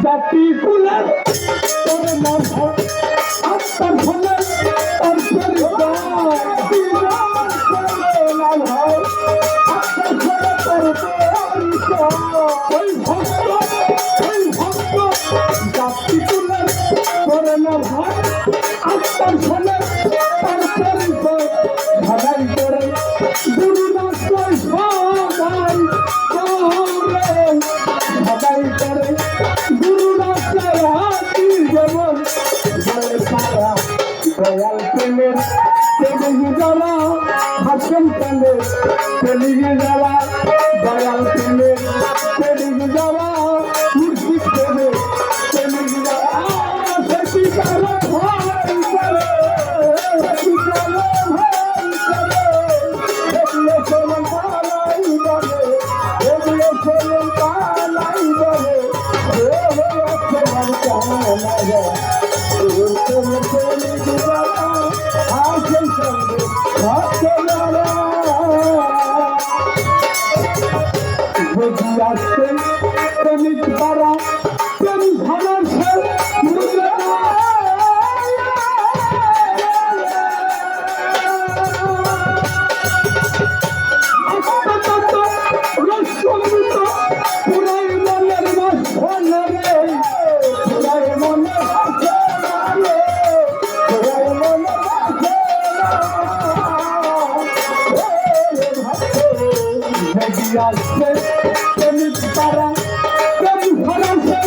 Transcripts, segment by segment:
জাতি কুলের তোর নাম আত্মার ফলে তার ওই ভক্ত জাতি কুলের তোর নাম আত্মার ফলে তার ভাগাই করে গুরু দাস সবাই ভাগাই করে গুরু রাস্তায় যেমন দয়াল প্রেমের তেলিগি যারা হাসেন প্রেমে তেলিগি যারা দয়াল প্রেমের তেলিগি যারা মুর্শিদ প্রেমে তেলিগি যারা সেটি কারো ভয় করে সেটি কারো ভয় করে এগুলো চলন পালাই বলে এগুলো চলন পালাই বলে আসছেন প্রেমিক দ্বারা প্রেম ভালোবাসেন পুরাই মনের মনে পুরাই মনে পুরাই মনে আসছে প্রেমিক তারা প্রেম ভালোবাসেন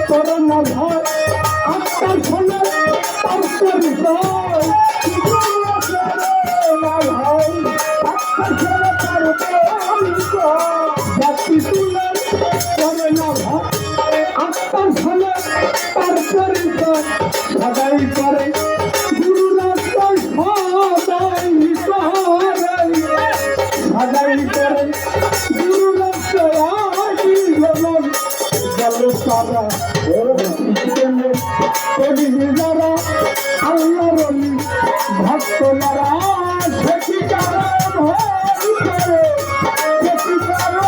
করোনা ভয় আত্মার ফলে তার পরিচয় জাতি তুলার করোনা ভয় আত্মার ফলে তার পরিচয় সদাই করে গুরু রাস্তায় সদাই করে গুরু রাস্তায় সারা যারা আল্লাহ রলি ভক্ত যারা সেটি কারো ভয় করে সেটি কারো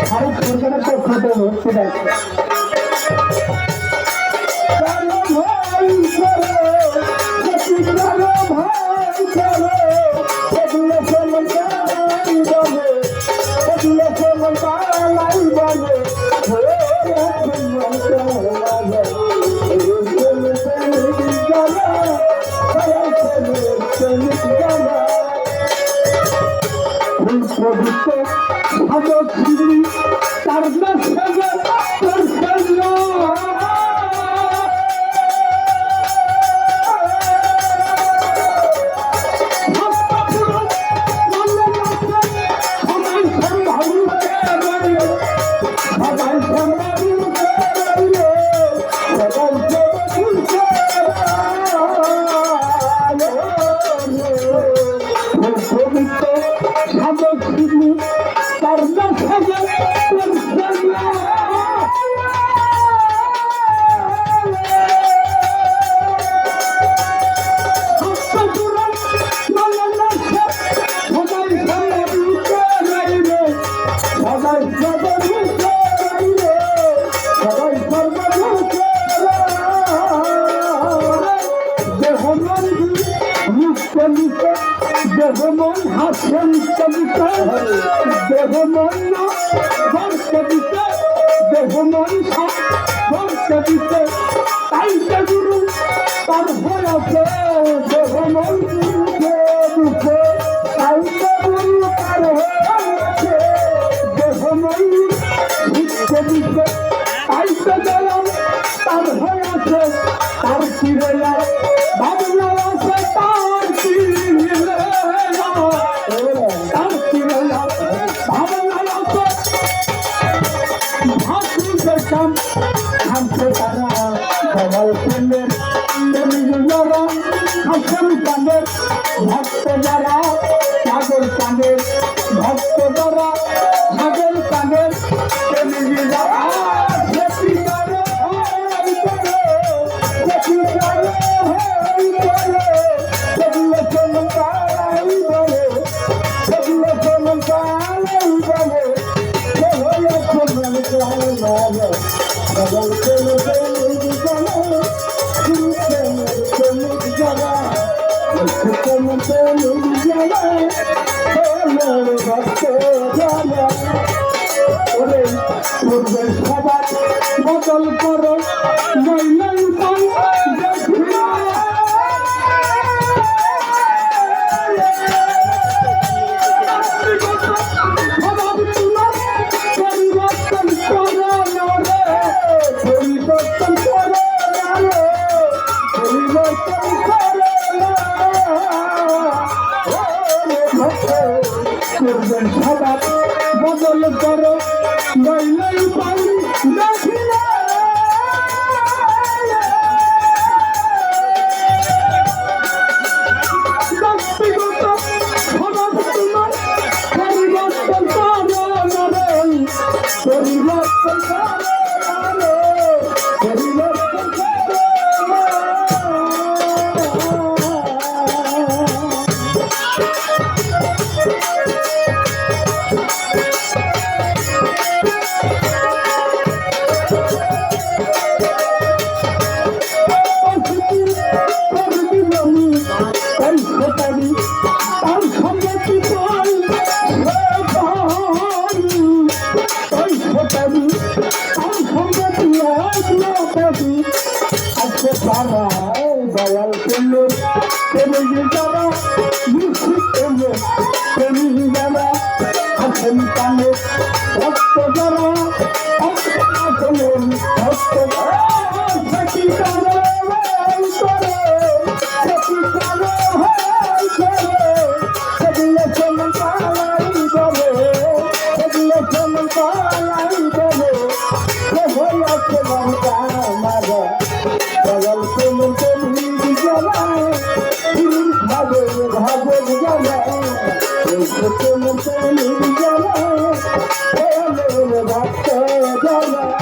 ভারত সরকারের পক্ষ থেকে তার আসেন কবিতা দেহ মন বর্ষ দিতে দেহ মন বর্ষ দিতে তাই যে গুরু তার হয়েছে দেহ মন দিতে তাই যে গুরু তার হয়েছে দেহ মন শিক্ষা দিতে তাই যে গেলাম তার হয়েছে তার ফিরে ভাবনা আছে তার ফিরে তার ফিরে ভাবনা আছে ভাসি দেখতাম হাসে তারা সবাই প্রেমের যারা হাসেন কাঁদের ভক্ত যারা সাগর কাঁদের ভক্ত যারা সাগর কাঁদের যারা সেটি করে সেটি করে সেগুলো চমকাই বলে সেগুলো চমকাই বলে সবার বদল করো মহিলাই পাই পরিবর্তন করো পরিবর্তন করো পরিবর্তন করবেন সবার বদল করো নইলেই পাই দেখি না ব্যক্তিগত স্বভাব তোমার পরিবর্তন করো পরিবর্তন করো পরিবর্তন তার সম্মতি পাই তার সম্মতি আজকে তারা দয়াল করলো প্রেমী যারা নিশ্চিত করলো প্রেমী যারা আসেন কানে ভক্ত যারা ভক্ত সেটি করে সেগুলো চমকাই বলে সেগুলো চমকাই বলে হয়েছে লঙ্কা মারে বগল প্রেম প্রেমী জ্বালায় ভাবে ভাবে জ্বালায় প্রেম প্রেমী জ্বালায় ভক্ত জ্বালায়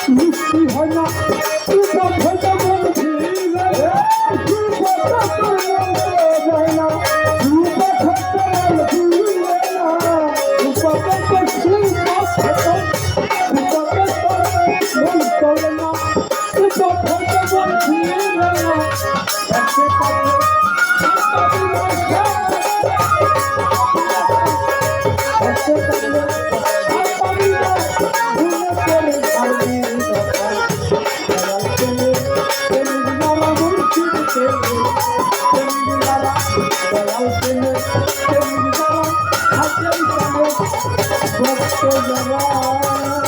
মিষ্টি হয় না I'll বাবা